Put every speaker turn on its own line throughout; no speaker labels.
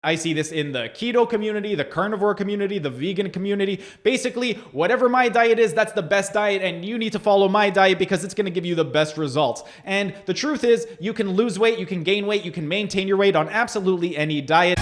I see this in the keto community, the carnivore community, the vegan community. Basically, whatever my diet is, that's the best diet, and you need to follow my diet because it's going to give you the best results. And the truth is, you can lose weight, you can gain weight, you can maintain your weight on absolutely any diet.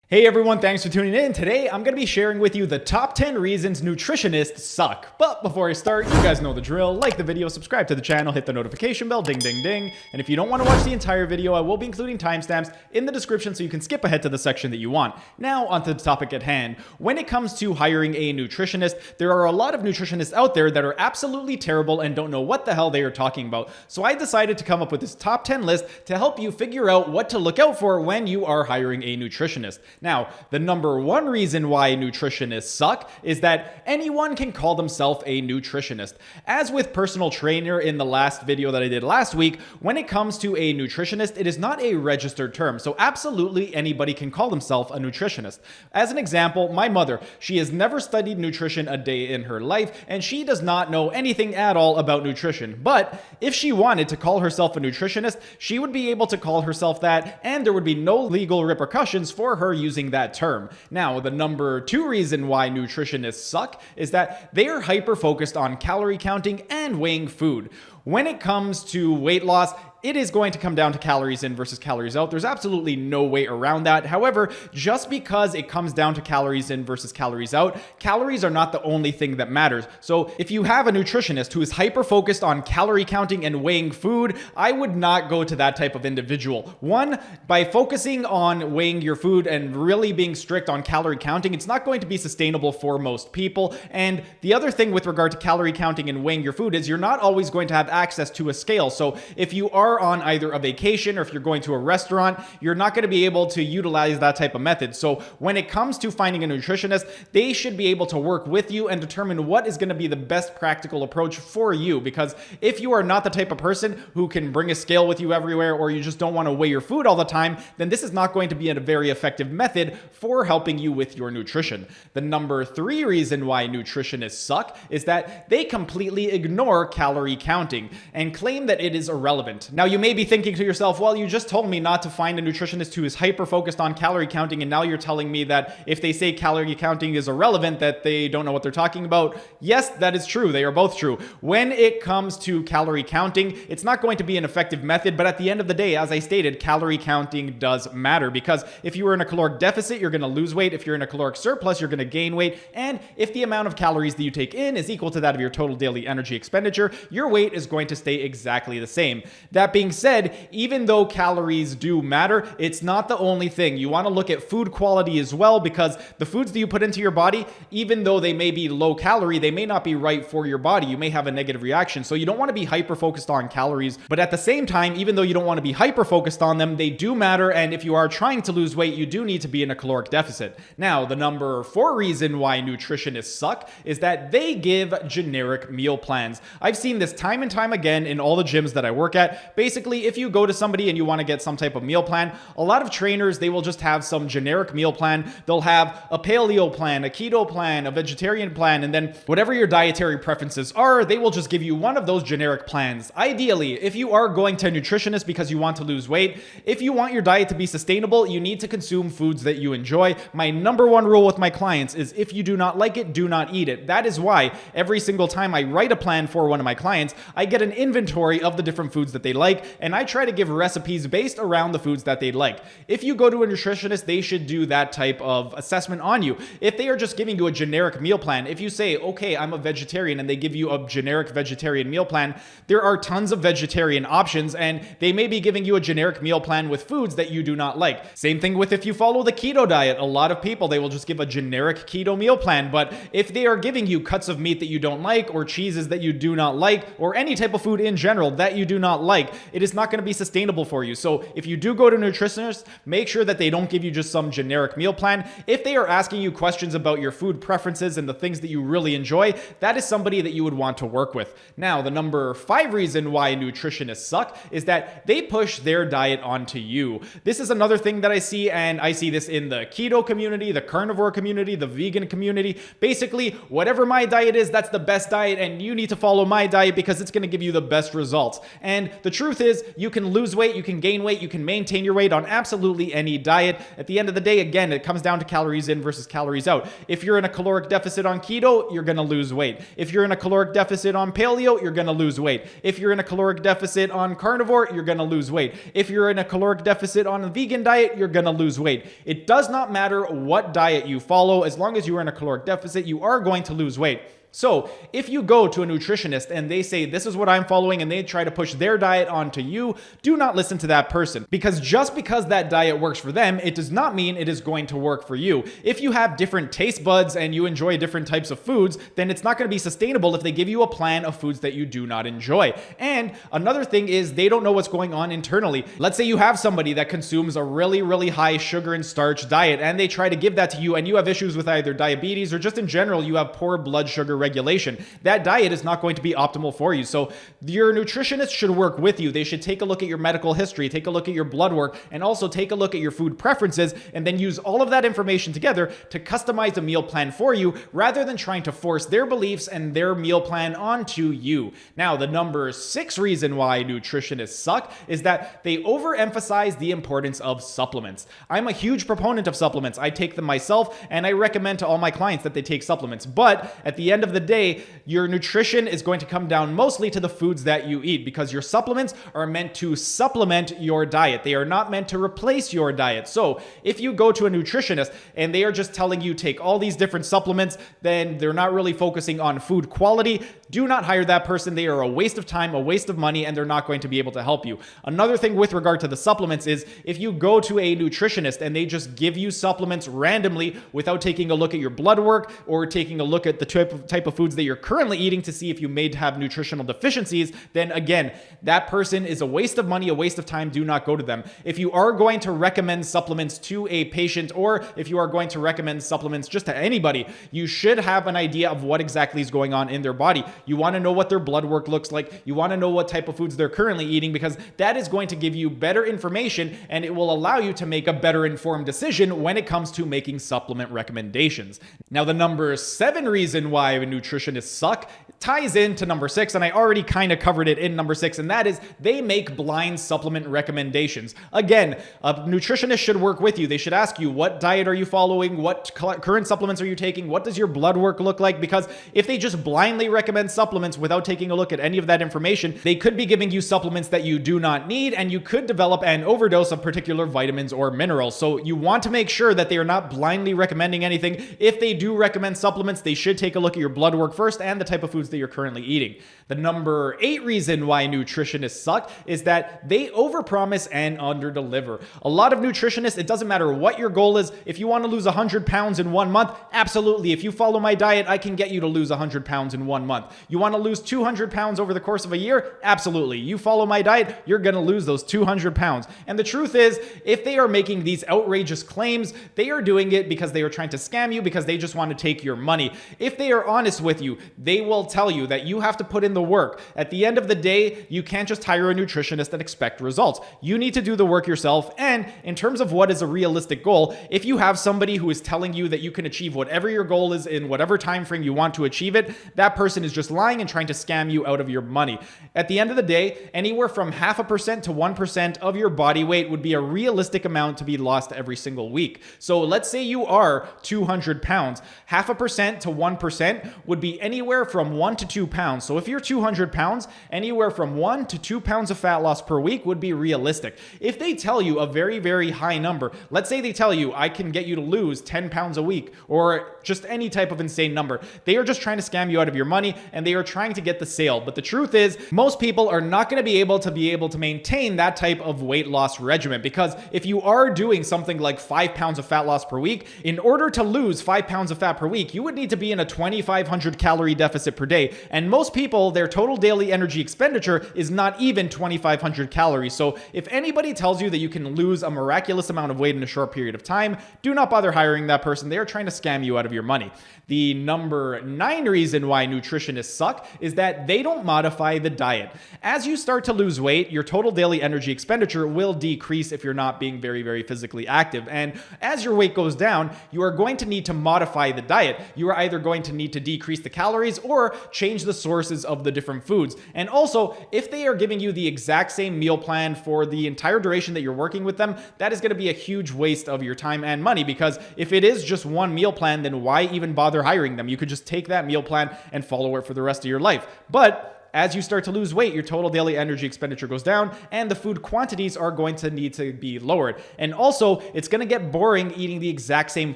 Hey everyone, thanks for tuning in. Today, I'm going to be sharing with you the top 10 reasons nutritionists suck. But before I start, you guys know the drill. Like the video, subscribe to the channel, hit the notification bell, ding, ding, ding. And if you don't want to watch the entire video, I will be including timestamps in the description so you can skip ahead to the section that you want. Now, onto the topic at hand. When it comes to hiring a nutritionist, there are a lot of nutritionists out there that are absolutely terrible and don't know what the hell they are talking about. So I decided to come up with this top 10 list to help you figure out what to look out for when you are hiring a nutritionist. Now, the number one reason why nutritionists suck is that anyone can call themselves a nutritionist. As with personal trainer in the last video that I did last week, when it comes to a nutritionist, it is not a registered term. So absolutely anybody can call themselves a nutritionist. As an example, my mother, she has never studied nutrition a day in her life, and she does not know anything at all about nutrition. But if she wanted to call herself a nutritionist, she would be able to call herself that, and there would be no legal repercussions for her using that term. Now, the number two reason why nutritionists suck is that they are hyper focused on calorie counting and weighing food. When it comes to weight loss, it is going to come down to calories in versus calories out. There's absolutely no way around that. However, just because it comes down to calories in versus calories out, calories are not the only thing that matters. So if you have a nutritionist who is hyper focused on calorie counting and weighing food, I would not go to that type of individual. One, by focusing on weighing your food and really being strict on calorie counting, it's not going to be sustainable for most people. And the other thing with regard to calorie counting and weighing your food is you're not always going to have access to a scale. So if you are on either a vacation or if you're going to a restaurant, you're not going to be able to utilize that type of method. So when it comes to finding a nutritionist, they should be able to work with you and determine what is going to be the best practical approach for you. Because if you are not the type of person who can bring a scale with you everywhere, or you just don't want to weigh your food all the time, then this is not going to be a very effective method for helping you with your nutrition. The number three reason why nutritionists suck is that they completely ignore calorie counting and claim that it is irrelevant. Now, you may be thinking to yourself, well, you just told me not to find a nutritionist who is hyper focused on calorie counting, and now you're telling me that if they say calorie counting is irrelevant, that they don't know what they're talking about. Yes, that is true. They are both true. When it comes to calorie counting, it's not going to be an effective method, but at the end of the day, as I stated, calorie counting does matter, because if you are in a caloric deficit, you're going to lose weight. If you're in a caloric surplus, you're going to gain weight. And if the amount of calories that you take in is equal to that of your total daily energy expenditure, your weight is going to stay exactly the same. That being said, even though calories do matter, it's not the only thing. You want to look at food quality as well, because the foods that you put into your body, even though they may be low calorie, they may not be right for your body. You may have a negative reaction. So you don't want to be hyper focused on calories, but at the same time, even though you don't want to be hyper focused on them, they do matter. And if you are trying to lose weight, you do need to be in a caloric deficit. Now, the number four reason why nutritionists suck is that they give generic meal plans. I've seen this time and time again in all the gyms that I work at. Basically, if you go to somebody and you want to get some type of meal plan, a lot of trainers, they will just have some generic meal plan. They'll have a paleo plan, a keto plan, a vegetarian plan, and then whatever your dietary preferences are, they will just give you one of those generic plans. Ideally, if you are going to a nutritionist because you want to lose weight, if you want your diet to be sustainable, you need to consume foods that you enjoy. My number one rule with my clients is if you do not like it, do not eat it. That is why every single time I write a plan for one of my clients, I get an inventory of the different foods that they like, and I try to give recipes based around the foods that they like. If you go to a nutritionist, they should do that type of assessment on you. If they are just giving you a generic meal plan, if you say, okay, I'm a vegetarian, and they give you a generic vegetarian meal plan, there are tons of vegetarian options, and they may be giving you a generic meal plan with foods that you do not like. Same thing with if you follow the keto diet. A lot of people, they will just give a generic keto meal plan, but if they are giving you cuts of meat that you don't like, or cheeses that you do not like, or any type of food in general that you do not like, it is not going to be sustainable for you. So if you do go to a nutritionist, make sure that they don't give you just some generic meal plan. If they are asking you questions about your food preferences and the things that you really enjoy, that is somebody that you would want to work with. Now, the number five reason why nutritionists suck is that they push their diet onto you. This is another thing that I see, and I see this in the keto community, the carnivore community, the vegan community. Basically, whatever my diet is, that's the best diet, and you need to follow my diet because it's going to give you the best results. And the truth truth is, you can lose weight, you can gain weight, you can maintain your weight on absolutely any diet. At the end of the day, again, it comes down to calories in versus calories out. If you're in a caloric deficit on keto, you're going to lose weight. If you're in a caloric deficit on paleo, you're going to lose weight. If you're in a caloric deficit on carnivore, you're going to lose weight. If you're in a caloric deficit on a vegan diet, you're going to lose weight. It does not matter what diet you follow. As long as you are in a caloric deficit, you are going to lose weight. So if you go to a nutritionist and they say, this is what I'm following, and they try to push their diet onto you, do not listen to that person. Because just because that diet works for them, it does not mean it is going to work for you. If you have different taste buds and you enjoy different types of foods, then it's not going to be sustainable if they give you a plan of foods that you do not enjoy. And another thing is they don't know what's going on internally. Let's say you have somebody that consumes a really, really high sugar and starch diet, and they try to give that to you, and you have issues with either diabetes or just in general, you have poor blood sugar regulation. That diet is not going to be optimal for you. So your nutritionist should work with you. They should take a look at your medical history, take a look at your blood work, and also take a look at your food preferences, and then use all of that information together to customize a meal plan for you rather than trying to force their beliefs and their meal plan onto you. Now, the number 6 reason why nutritionists suck is that they overemphasize the importance of supplements. I'm a huge proponent of supplements. I take them myself, and I recommend to all my clients that they take supplements. But at the end of the day, your nutrition is going to come down mostly to the foods that you eat, because your supplements are meant to supplement your diet. They are not meant to replace your diet. So if you go to a nutritionist and they are just telling you take all these different supplements, then they're not really focusing on food quality. Do not hire that person. They are a waste of time, a waste of money, and they're not going to be able to help you. Another thing with regard to the supplements is if you go to a nutritionist and they just give you supplements randomly without taking a look at your blood work or taking a look at the type of foods that you're currently eating to see if you may have nutritional deficiencies, then again, that person is a waste of money, a waste of time. Do not go to them. If you are going to recommend supplements to a patient, or if you are going to recommend supplements just to anybody, you should have an idea of what exactly is going on in their body. You want to know what their blood work looks like. You want to know what type of foods they're currently eating, because that is going to give you better information, and it will allow you to make a better informed decision when it comes to making supplement recommendations. Now, the number 7 reason why nutritionists suck ties into number 6, and I already kind of covered it in number 6, and that is they make blind supplement recommendations. Again, a nutritionist should work with you. They should ask you, what diet are you following? What current supplements are you taking? What does your blood work look like? Because if they just blindly recommend supplements without taking a look at any of that information, they could be giving you supplements that you do not need, and you could develop an overdose of particular vitamins or minerals. So you want to make sure that they are not blindly recommending anything. If they do recommend supplements, they should take a look at your blood work first and the type of foods that you're currently eating. The number 8 reason why nutritionists suck is that they overpromise and underdeliver. A lot of nutritionists, it doesn't matter what your goal is. If you want to lose 100 pounds in 1 month, absolutely. If you follow my diet, I can get you to lose 100 pounds in 1 month. You want to lose 200 pounds over the course of a year? Absolutely. You follow my diet, you're going to lose those 200 pounds. And the truth is, if they are making these outrageous claims, they are doing it because they are trying to scam you, because they just want to take your money. If they are honest with you, they will tell you that you have to put in the work. At the end of the day, you can't just hire a nutritionist and expect results. You need to do the work yourself. And in terms of what is a realistic goal, if you have somebody who is telling you that you can achieve whatever your goal is in whatever time frame you want to achieve it, that person is just lying and trying to scam you out of your money. At the end of the day, anywhere from 0.5% to 1% of your body weight would be a realistic amount to be lost every single week. So let's say you are 200 pounds. 0.5% to 1% would be anywhere from 1 to 2 pounds. So if you're 200 pounds, anywhere from 1 to 2 pounds of fat loss per week would be realistic. If they tell you a very, very high number, let's say they tell you I can get you to lose 10 pounds a week, or just any type of insane number, they are just trying to scam you out of your money, and they are trying to get the sale. But the truth is, most people are not going to be able to maintain that type of weight loss regimen, because if you are doing something like 5 pounds of fat loss per week, in order to lose 5 pounds of fat per week, you would need to be in a 2,500 calorie deficit per day. And most people, their total daily energy expenditure is not even 2,500 calories. So if anybody tells you that you can lose a miraculous amount of weight in a short period of time, do not bother hiring that person. They are trying to scam you out of your money. The number 9 reason why nutritionists nutritionists suck is that they don't modify the diet. As you start to lose weight, your total daily energy expenditure will decrease if you're not being very, very physically active. And as your weight goes down, you are going to need to modify the diet. You are either going to need to decrease the calories or change the sources of the different foods. And also, if they are giving you the exact same meal plan for the entire duration that you're working with them, that is going to be a huge waste of your time and money, because if it is just one meal plan, then why even bother hiring them? You could just take that meal plan and follow it for the rest of your life. But as you start to lose weight, your total daily energy expenditure goes down and the food quantities are going to need to be lowered. And also, it's going to get boring eating the exact same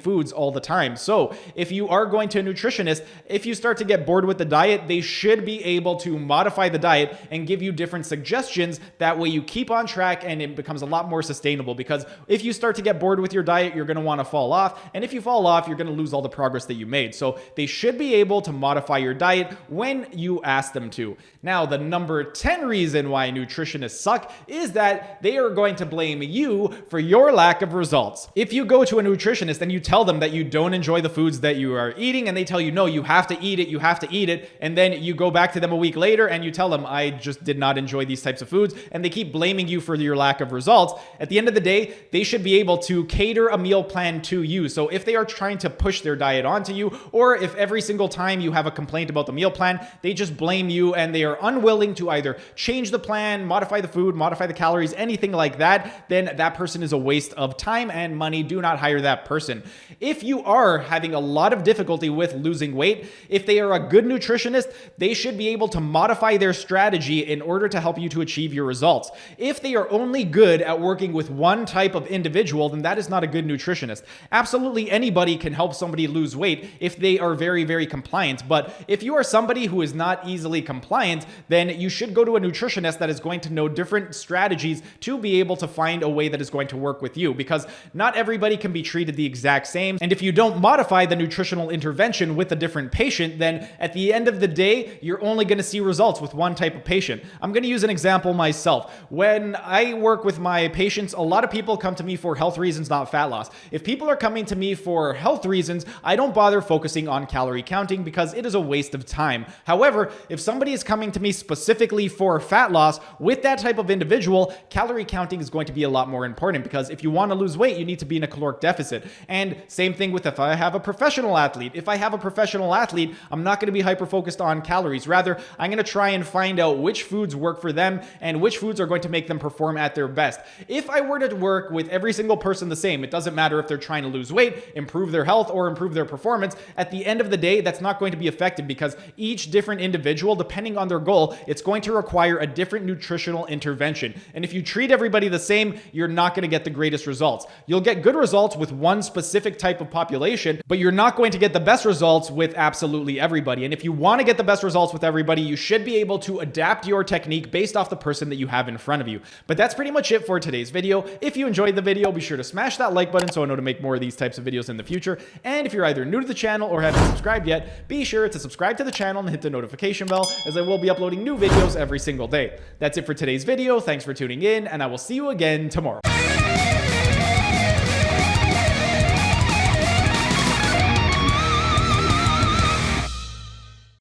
foods all the time. So if you are going to a nutritionist, if you start to get bored with the diet, they should be able to modify the diet and give you different suggestions. That way you keep on track and it becomes a lot more sustainable, because if you start to get bored with your diet, you're going to want to fall off. And if you fall off, you're going to lose all the progress that you made. So they should be able to modify your diet when you ask them to. Now, the number 10 reason why nutritionists suck is that they are going to blame you for your lack of results. If you go to a nutritionist and you tell them that you don't enjoy the foods that you are eating, and they tell you, no, you have to eat it, you have to eat it, and then you go back to them a week later and you tell them, I just did not enjoy these types of foods, and they keep blaming you for your lack of results, at the end of the day, they should be able to cater a meal plan to you. So if they are trying to push their diet onto you, or if every single time you have a complaint about the meal plan, they just blame you and they are unwilling to either change the plan, modify the food, modify the calories, anything like that, then that person is a waste of time and money. Do not hire that person. If you are having a lot of difficulty with losing weight, if they are a good nutritionist, they should be able to modify their strategy in order to help you to achieve your results. If they are only good at working with one type of individual, then that is not a good nutritionist. Absolutely anybody can help somebody lose weight if they are very, very compliant. But if you are somebody who is not easily compliant, then you should go to a nutritionist that is going to know different strategies to be able to find a way that is going to work with you, because not everybody can be treated the exact same. And if you don't modify the nutritional intervention with a different patient, then at the end of the day, you're only going to see results with one type of patient. I'm going to use an example myself. When I work with my patients, a lot of people come to me for health reasons, not fat loss. If people are coming to me for health reasons, I don't bother focusing on calorie counting because it is a waste of time. However, if somebody is coming to me specifically for fat loss, with that type of individual, calorie counting is going to be a lot more important, because if you want to lose weight, you need to be in a caloric deficit. And same thing with if I have a professional athlete. If I have a professional athlete, I'm not going to be hyper-focused on calories. Rather, I'm going to try and find out which foods work for them and which foods are going to make them perform at their best. If I were to work with every single person the same, it doesn't matter if they're trying to lose weight, improve their health, or improve their performance, at the end of the day, that's not going to be effective, because each different individual, depending on their goal, it's going to require a different nutritional intervention. And if you treat everybody the same, you're not going to get the greatest results. You'll get good results with one specific type of population, but you're not going to get the best results with absolutely everybody. And if you want to get the best results with everybody, you should be able to adapt your technique based off the person that you have in front of you. But that's pretty much it for today's video. If you enjoyed the video, be sure to smash that like button so I know to make more of these types of videos in the future. And if you're either new to the channel or haven't subscribed yet, be sure to subscribe to the channel and hit the notification bell, as I will be uploading new videos every single day. That's it for today's video. Thanks for tuning in, and I will see you again tomorrow.